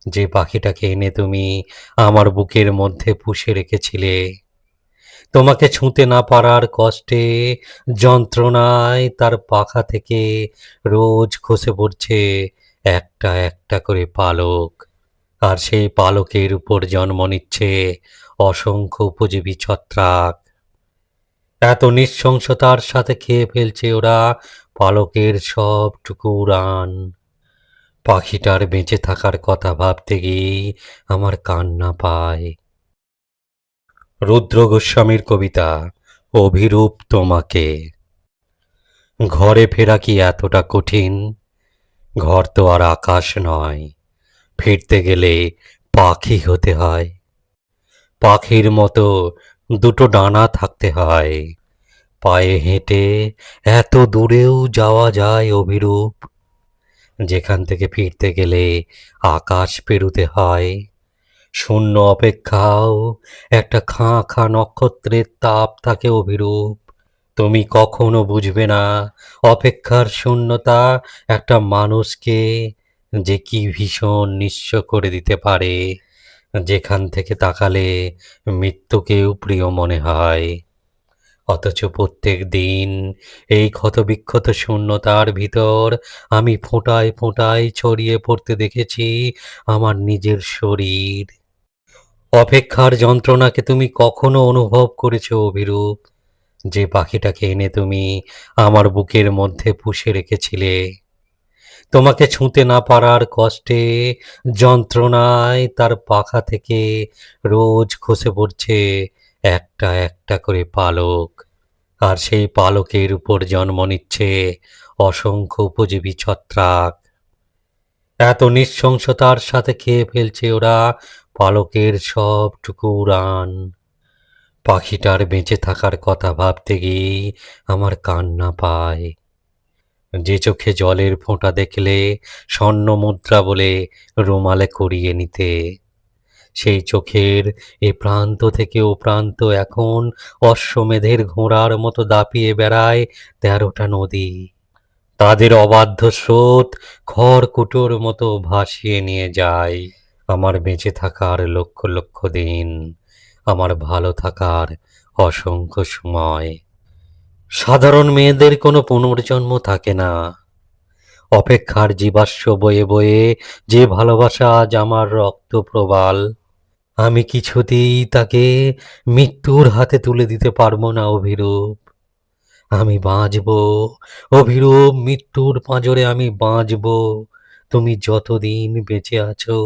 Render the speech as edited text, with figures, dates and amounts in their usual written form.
যে পাখিটাকে এনে তুমি আমার বুকের মধ্যে পুষে রেখেছিলে। তোমাকে ছুঁতে না পারার কষ্টে, যন্ত্রণায় তার পাখা থেকে রোজ খসে পড়ছে একটা একটা করে পালক। আর সেই পালকের উপর জন্ম নিচ্ছে অসংখ্য উপজীবী ছত্রাক। এত নৃশংসতার সাথে খেয়ে ফেলছে ওরা পালকের সবটুকু উড়ান। পাখিটার বেঁচে থাকার কথা ভাবতে গিয়েই আমার কান্না পায়। রুদ্র গোস্বামীর কবিতা অভিরূপ তোমাকে। ঘরে ফেরা কি এতটা কঠিন? ঘর তো আর আকাশ নয়, ফিরতে গেলে পাখি হতে হয়। পাখির মতো দুটো ডানা থাকতে হয়, পায়ে হেঁটে এত দূরেও যাওয়া যায় অভিরূপ, যেখান থেকে ফিরতে গেলে আকাশ পেরুতে হয়। শূন্য অপেক্ষাও একটা খাঁ খাঁ নক্ষত্রের তাপ থাকে অভিরূপ। তুমি কখনো বুঝবে না অপেক্ষার শূন্যতা একটা মানুষকে যে কি ভীষণ নিঃস্ব করে দিতে পারে, যেখান থেকে তাকালে মৃত্যুকেও প্রিয় মনে হয়। অথচ প্রত্যেক দিন এই ক্ষতবিক্ষত শূন্যতার ভিতর আমি ফোঁটায় ফোঁটায় ছড়িয়ে পড়তে দেখেছি আমার নিজের শরীর। অপেক্ষার যন্ত্রণাকে তুমি কখনো অনুভব করেছো অভিরূপ? যে পাখিটাকে এনে তুমি আমার বুকের মধ্যে পুষে রেখেছিলে। তোমাকে ছুঁতে না পারার কষ্টে, যন্ত্রণায় তার পাখা থেকে রোজ খসে পড়ছে একটা একটা করে পালক। আর সেই পালকের উপর জন্ম নিচ্ছে অসংখ্য উপজীবী ছত্রাক। এত নৃশংসতার সাথে খেয়ে ফেলছে ওরা পালকের সবটুকু উড়ান। পাখিটার বেঁচে থাকার কথা ভাবতে গিয়েই আমার কান্না পায়। যে চোখে জলের ফোঁটা দেখলে স্বর্ণ মুদ্রা বলে রুমালে করিয়ে নিতে, সেই চোখের এ প্রান্ত থেকে ও প্রান্ত এখন অশ্বমেধের ঘোড়ার মতো দাপিয়ে বেড়ায় ১৩টা নদী। তাদের অবাধ্য স্রোত খড়কুটোর মতো ভাসিয়ে নিয়ে যায় আমার বেঁচে থাকার লক্ষ লক্ষ দিন, আমার ভালো থাকার অসংখ্য সময়। সাধারণ মেয়েদের কোনো পুনর্জন্ম থাকে না। অপেক্ষার জীবাশ্ম বয়ে বয়ে যে ভালোবাসা আজ আমার রক্ত প্রবাল, আমি কিছুতেই তাকে মৃত্যুর হাতে তুলে দিতে পারবো না অভিরূপ। আমি বাঁচব অভিরূপ, মৃত্যুর পাঁজরে আমি বাঁচব তুমি যতদিন বেঁচে আছো।